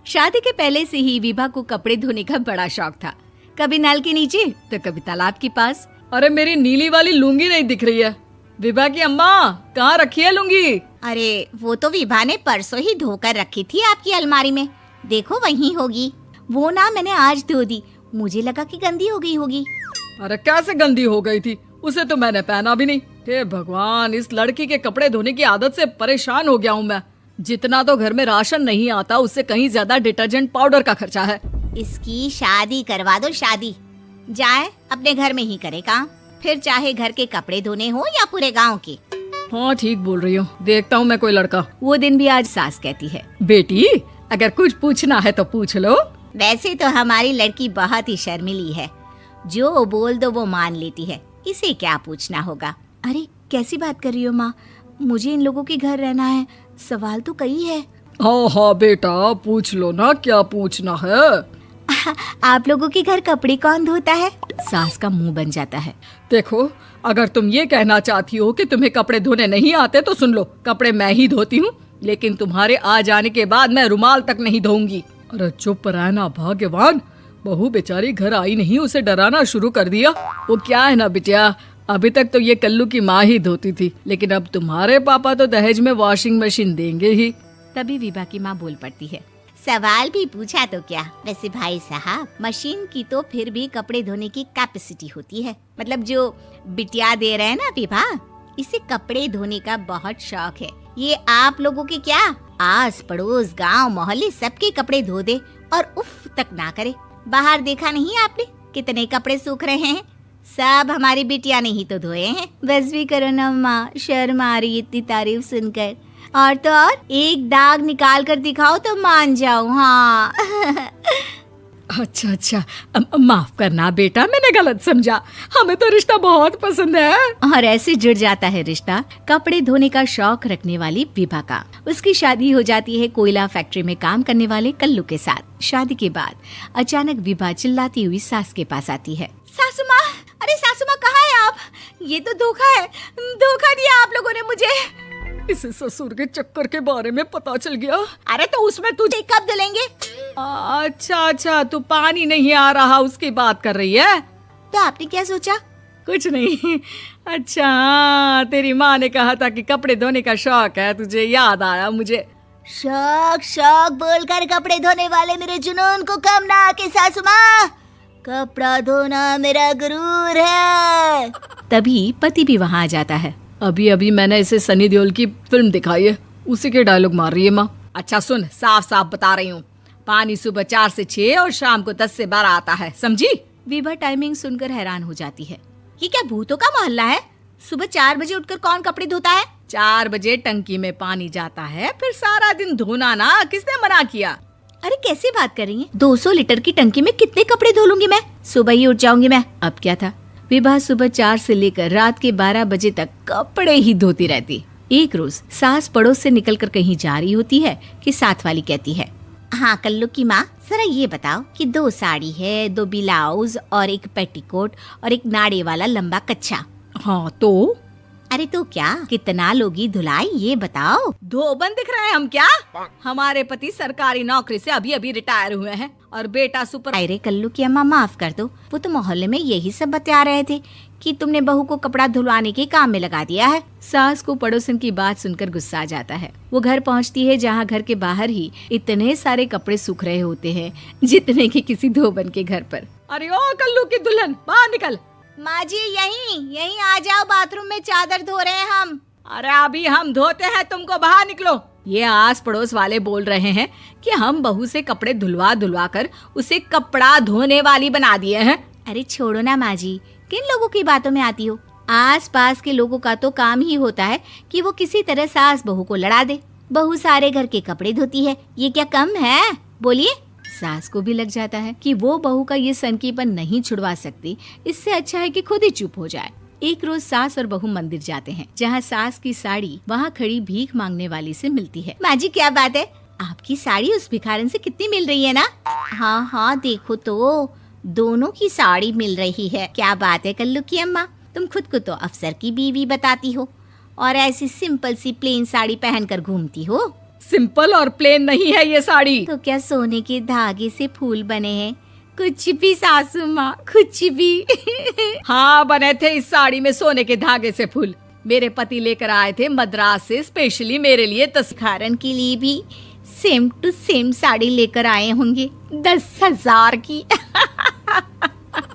शादी के पहले से ही विभा को कपड़े धोने का बड़ा शौक था। कभी नल के नीचे तो कभी तालाब के पास। अरे मेरी नीली वाली लुंगी नहीं दिख रही है। विभा की अम्मा, कहाँ रखी है लुंगी? अरे वो तो विभा ने परसों ही धोकर रखी थी आपकी अलमारी में, देखो वहीं होगी। वो ना मैंने आज धो दी, मुझे लगा कि गंदी हो गई होगी। अरे कैसे गंदी हो गई थी? उसे तो मैंने पहना भी नहीं। हे भगवान, इस लड़की के कपड़े धोने की आदत से परेशान हो गया हूँ मैं। जितना तो घर में राशन नहीं आता, उससे कहीं ज्यादा डिटर्जेंट पाउडर का खर्चा है। इसकी शादी करवा दो, शादी जाए अपने घर में ही करे काम, फिर चाहे घर के कपड़े धोने हो या पूरे गांव के। हाँ ठीक बोल रही हूँ, देखता हूँ मैं कोई लड़का। वो दिन भी आज सास कहती है, बेटी अगर कुछ पूछना है तो पूछ लो। वैसे तो हमारी लड़की बहुत ही शर्मीली है, जो बोल दो वो मान लेती है, इसे क्या पूछना होगा। अरे कैसी बात कर रही हो माँ, मुझे इन लोगों के घर रहना है, सवाल तो कई है। हाँ हाँ बेटा, पूछ लो ना, क्या पूछना है। आप लोगों के घर कपड़े कौन धोता है? सास का मुंह बन जाता है। देखो, अगर तुम ये कहना चाहती हो कि तुम्हें कपड़े धोने नहीं आते तो सुन लो, कपड़े मैं ही धोती हूँ, लेकिन तुम्हारे आ जाने के बाद मैं रुमाल तक नहीं धोऊंगी। अरे चुप रहना भाग्यवान, बहू बेचारी घर आई नहीं, उसे डराना शुरू कर दिया। वो क्या है ना बिटिया, अभी तक तो ये कल्लू की माँ ही धोती थी, लेकिन अब तुम्हारे पापा तो दहेज में वॉशिंग मशीन देंगे ही। तभी विभा की माँ बोल पड़ती है, सवाल भी पूछा तो क्या। वैसे भाई साहब, मशीन की तो फिर भी कपड़े धोने की कैपेसिटी होती है। मतलब जो बिटिया दे रहे हैं ना विभा, इसे कपड़े धोने का बहुत शौक है। ये आप लोगों के क्या, आस पड़ोस गांव मोहल्ले सबके कपड़े धो दे और उफ तक ना करे। बाहर देखा नहीं आपने कितने कपड़े सूख रहे हैं, सब हमारी बिटिया ने ही तो धोए हैं। बस भी करो ना माँ, शर्म आ रही इतनी तारीफ सुनकर। और तो और एक दाग निकाल कर दिखाओ तो मान जाऊं। हाँ अच्छा, माफ करना बेटा, मैंने गलत समझा। हमें तो रिश्ता बहुत पसंद है। और ऐसे जुड़ जाता है रिश्ता कपड़े धोने का शौक रखने वाली विभा का। उसकी शादी हो जाती है कोयला फैक्ट्री में काम करने वाले कल्लू के साथ। शादी के बाद अचानक विभा चिल्लाती हुई सास के पास आती है। सासू माँ, अरे सासू माँ कहाँ है आप? ये तो धोखा है, धोखा दिया आप लोगों ने मुझे। इसे ससुर के चक्कर के बारे में पता चल गया। अरे तो उसमें तुझे कब धुलेंगे? अच्छा, तू पानी नहीं आ रहा उसकी बात कर रही है। तो आपने क्या सोचा? कुछ नहीं। अच्छा, तेरी माँ ने कहा था कि कपड़े धोने का शौक है तुझे, याद आया मुझे। शौक बोलकर कपड़े धोने वाले मेरे जुनून को कम ना आके सासू माँ, कपड़ा धोना मेरा गुरूर है। तभी पति भी वहाँ आ जाता है। अभी मैंने इसे सनी देओल की फिल्म दिखाई है, उसी के डायलॉग मार रही है माँ। अच्छा सुन, साफ बता रही हूँ, पानी सुबह 4 से 6 और शाम को 10 से 12 आता है, समझी? विभा टाइमिंग सुनकर हैरान हो जाती है। ये क्या भूतों का मोहल्ला है? सुबह 4 बजे उठकर कौन कपड़े धोता है? 4 बजे टंकी में पानी जाता है, फिर सारा दिन धोना ना, किसने मना किया? अरे कैसी बात कर रही हैं? 200 लीटर की टंकी में कितने कपड़े धो लूंगी मैं, सुबह ही उठ जाऊंगी मैं। अब क्या था, विभा सुबह 4 से लेकर रात के 12 बजे तक कपड़े ही धोती रहती। एक रोज सास पड़ोस से निकलकर कहीं जा रही होती है कि साथ वाली कहती है, हाँ कल्लू की माँ, जरा ये बताओ कि 2 साड़ी है, 2 ब्लाउज और एक पेटीकोट और एक नाड़े वाला लंबा कच्छा। हाँ तो? अरे तो क्या, कितना लोगी धुलाई ये बताओ। धोबन दिख रहे हैं हम क्या? हमारे पति सरकारी नौकरी से अभी रिटायर हुए हैं और बेटा सुपर। अरे कल्लू की अम्मा माफ कर दो, वो तो मोहल्ले में यही सब बता रहे थे कि तुमने बहू को कपड़ा धुलवाने के काम में लगा दिया है। सास को पड़ोसन की बात सुनकर गुस्सा आ जाता है। वो घर पहुंचती है जहां घर के बाहर ही इतने सारे कपड़े सूख रहे होते हैं जितने कि किसी धोबन के घर पर। अरे ओ कल्लू की दुल्हन, बाहर निकल। माँ जी यहीं आ जाओ, बाथरूम में चादर धो रहे हैं हम। अरे अभी हम धोते हैं, तुमको बाहर निकलो। ये आस पड़ोस वाले बोल रहे हैं कि हम बहू से कपड़े धुलवा कर उसे कपड़ा धोने वाली बना दिए हैं। अरे छोड़ो ना माँ जी, किन लोगों की बातों में आती हो? आस पास के लोगों का तो काम ही होता है कि वो किसी तरह सास बहू को लड़ा दे। बहू सारे घर के कपड़े धोती है, ये क्या कम है? बोलिए। सास को भी लग जाता है कि वो बहू का ये सनकीपन नहीं छुड़वा सकती, इससे अच्छा है कि खुद ही चुप हो जाए। एक रोज सास और बहू मंदिर जाते हैं, जहाँ सास की साड़ी वहाँ खड़ी भीख मांगने वाली से मिलती है। माँ जी क्या बात है, आपकी साड़ी उस भिखारन से कितनी मिल रही है ना? हाँ देखो तो दोनों की साड़ी मिल रही है। क्या बात है कल्लू की अम्मा, तुम खुद को तो अफसर की बीवी बताती हो और ऐसी सिंपल सी प्लेन साड़ी पहनकर घूमती हो। सिंपल और प्लेन नहीं है ये साड़ी। तो क्या सोने के धागे से फूल बने हैं? कुछ भी सासू माँ, कुछ भी। हाँ, बने थे इस साड़ी में सोने के धागे से फूल। मेरे पति लेकर आए थे मद्रास से स्पेशली मेरे लिए खारन के लिए भी सेम टू सेम साड़ी लेकर आए होंगे 10,000 की।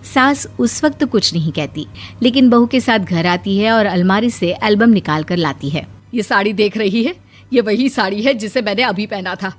सास उस वक्त तो कुछ नहीं कहती, लेकिन बहू के साथ घर आती है और अलमारी से एल्बम निकाल कर लाती है। ये साड़ी देख रही है, ये वही साड़ी है जिसे मैंने अभी पहना था।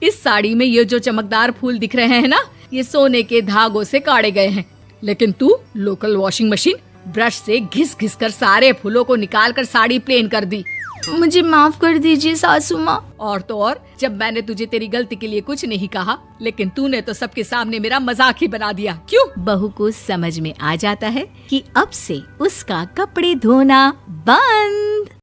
इस साड़ी में ये जो चमकदार फूल दिख रहे हैं ना, ये सोने के धागों से काढ़े गए हैं। लेकिन तू लोकल वॉशिंग मशीन ब्रश से घिस घिस कर सारे फूलों को निकाल कर साड़ी प्लेन कर दी। मुझे माफ कर दीजिए सासू माँ। और तो और, जब मैंने तुझे तेरी गलती के लिए कुछ नहीं कहा, लेकिन तूने तो सबके सामने मेरा मजाक ही बना दिया। क्यों? बहू को समझ में आ जाता है कि अब से उसका कपड़े धोना बंद।